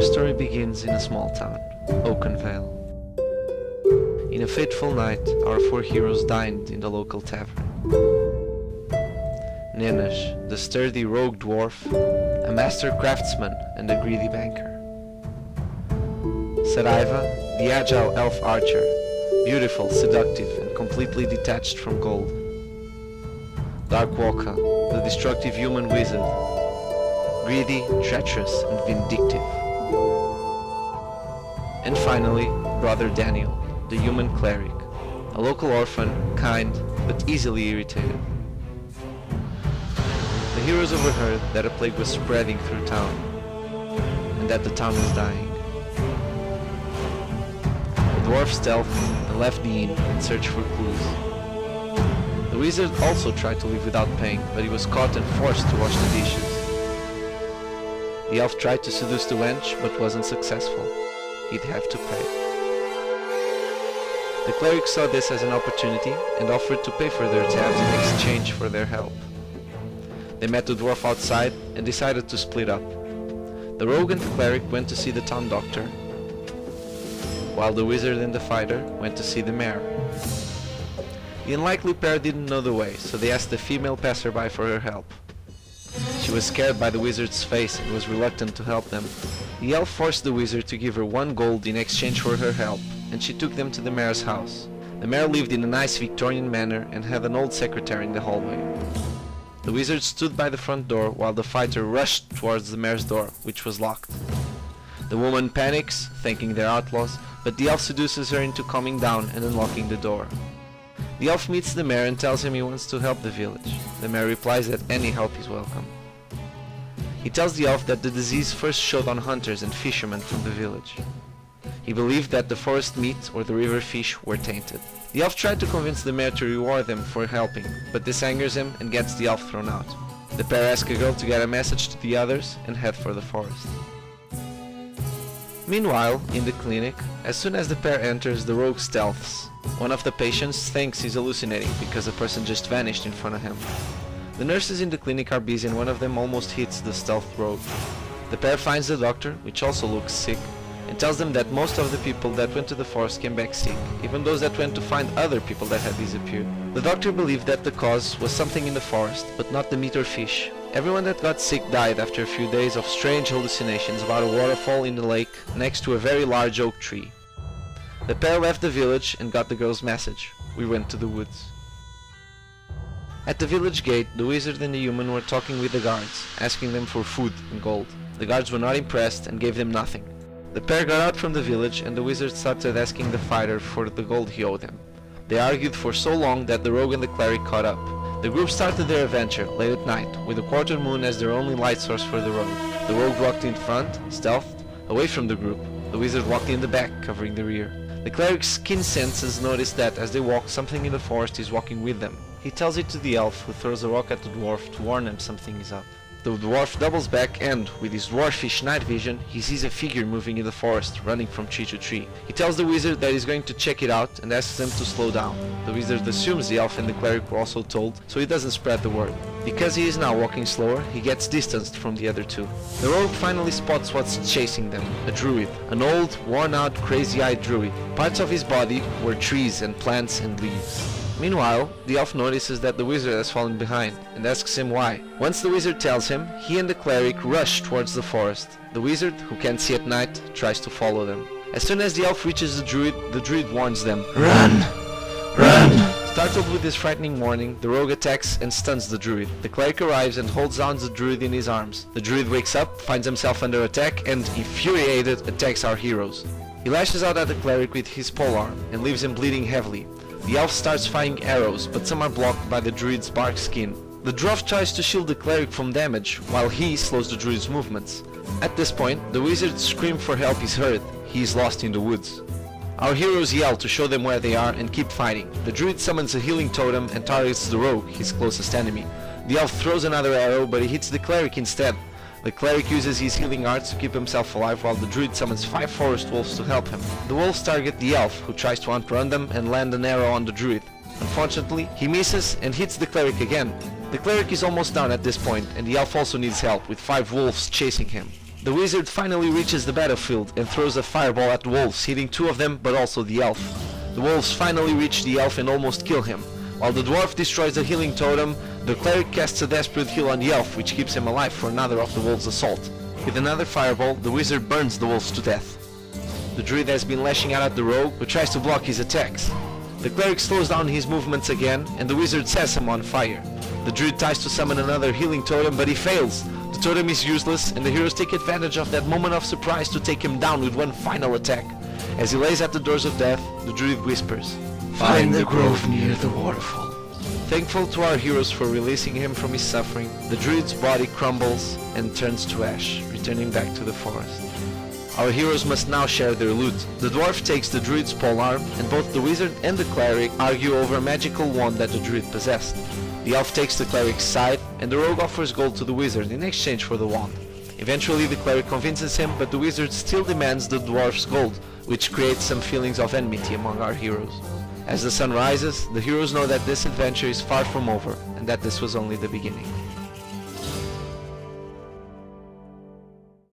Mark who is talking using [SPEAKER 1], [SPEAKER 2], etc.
[SPEAKER 1] story begins in a small town, Oakenvale. In a fateful night, our four heroes dined in the local tavern. Nenesh, the sturdy rogue dwarf, a master craftsman and a greedy banker. Saraiva, the agile elf archer, beautiful, seductive and completely detached from gold. Darkwalker, the destructive human wizard, greedy, treacherous and vindictive. And finally, Brother Daniel, the human cleric, a local orphan, kind but easily irritated. The heroes overheard that a plague was spreading through town, and that the town was dying. The dwarf stealthed and left the inn in search for clues. The wizard also tried to leave without paying, but he was caught and forced to wash the dishes. The elf tried to seduce the wench, but wasn't successful. He'd have to pay. The cleric saw this as an opportunity and offered to pay for their tabs in exchange for their help. They met the dwarf outside and decided to split up. The rogue and the cleric went to see the town doctor, while the wizard and the fighter went to see the mayor. The unlikely pair didn't know the way, so they asked the female passerby for her help. She was scared by the wizard's face and was reluctant to help them. The elf forced the wizard to give her 1 gold in exchange for her help, and she took them to the mayor's house. The mayor lived in a nice Victorian manor and had an old secretary in the hallway. The wizard stood by the front door while the fighter rushed towards the mayor's door, which was locked. The woman panics, thinking they're outlaws, but the elf seduces her into calming down and unlocking the door. The elf meets the mayor and tells him he wants to help the village. The mayor replies that any help is welcome. He tells the elf that the disease first showed on hunters and fishermen from the village. He believed that the forest meat or the river fish were tainted. The elf tried to convince the mayor to reward them for helping, but this angers him and gets the elf thrown out. The pair ask a girl to get a message to the others and head for the forest. Meanwhile, in the clinic, as soon as the pair enters, the rogue stealths. One of the patients thinks he's hallucinating because the person just vanished in front of him. The nurses in the clinic are busy and one of them almost hits the stealth rogue. The pair finds the doctor, which also looks sick, and tells them that most of the people that went to the forest came back sick, even those that went to find other people that had disappeared. The doctor believed that the cause was something in the forest, but not the meat or fish. Everyone that got sick died after a few days of strange hallucinations about a waterfall in the lake next to a very large oak tree. The pair left the village and got the girl's message. We went to the woods. At the village gate, the wizard and the human were talking with the guards, asking them for food and gold. The guards were not impressed and gave them nothing. The pair got out from the village and the wizard started asking the fighter for the gold he owed him. They argued for so long that the rogue and the cleric caught up. The group started their adventure late at night, with a quarter moon as their only light source for the road. The rogue walked in front, stealthed, away from the group. The wizard walked in the back, covering the rear. The cleric's keen senses noticed that as they walk, something in the forest is walking with them. He tells it to the elf, who throws a rock at the dwarf to warn them something is up. The dwarf doubles back and, with his dwarfish night vision, he sees a figure moving in the forest, running from tree to tree. He tells the wizard that he's going to check it out and asks them to slow down. The wizard assumes the elf and the cleric were also told, so he doesn't spread the word. Because he is now walking slower, he gets distanced from the other two. The rogue finally spots what's chasing them, a druid. An old, worn-out, crazy-eyed druid. Parts of his body were trees and plants and leaves. Meanwhile, the elf notices that the wizard has fallen behind, and asks him why. Once the wizard tells him, he and the cleric rush towards the forest. The wizard, who can't see at night, tries to follow them. As soon as the elf reaches the druid warns them, "Run! Run!" Startled with this frightening warning, the rogue attacks and stuns the druid. The cleric arrives and holds down the druid in his arms. The druid wakes up, finds himself under attack, and, infuriated, attacks our heroes. He lashes out at the cleric with his polearm, and leaves him bleeding heavily. The elf starts firing arrows, but some are blocked by the druid's bark skin. The dwarf tries to shield the cleric from damage, while he slows the druid's movements. At this point, the wizard's scream for help is heard. He is lost in the woods. Our heroes yell to show them where they are and keep fighting. The druid summons a healing totem and targets the rogue, his closest enemy. The elf throws another arrow, but he hits the cleric instead. The cleric uses his healing arts to keep himself alive while the druid summons 5 forest wolves to help him. The wolves target the elf, who tries to outrun them and land an arrow on the druid. Unfortunately, he misses and hits the cleric again. The cleric is almost down at this point, and the elf also needs help, with 5 wolves chasing him. The wizard finally reaches the battlefield and throws a fireball at the wolves, hitting 2 of them but also the elf. The wolves finally reach the elf and almost kill him. While the dwarf destroys the healing totem, the cleric casts a desperate heal on the elf, which keeps him alive for another of the wolves' assault. With another fireball, the wizard burns the wolves to death. The druid has been lashing out at the rogue, who tries to block his attacks. The cleric slows down his movements again, and the wizard sets him on fire. The druid tries to summon another healing totem, but he fails. The totem is useless, and the heroes take advantage of that moment of surprise to take him down with one final attack. As he lays at the doors of death, the druid whispers,
[SPEAKER 2] "Find the grove near the waterfall."
[SPEAKER 1] Thankful to our heroes for releasing him from his suffering, the druid's body crumbles and turns to ash, returning back to the forest. Our heroes must now share their loot. The dwarf takes the druid's polearm, and both the wizard and the cleric argue over a magical wand that the druid possessed. The elf takes the cleric's side, and the rogue offers gold to the wizard in exchange for the wand. Eventually the cleric convinces him, but the wizard still demands the dwarf's gold, which creates some feelings of enmity among our heroes. As the sun rises, the heroes know that this adventure is far from over, and that this was only the beginning.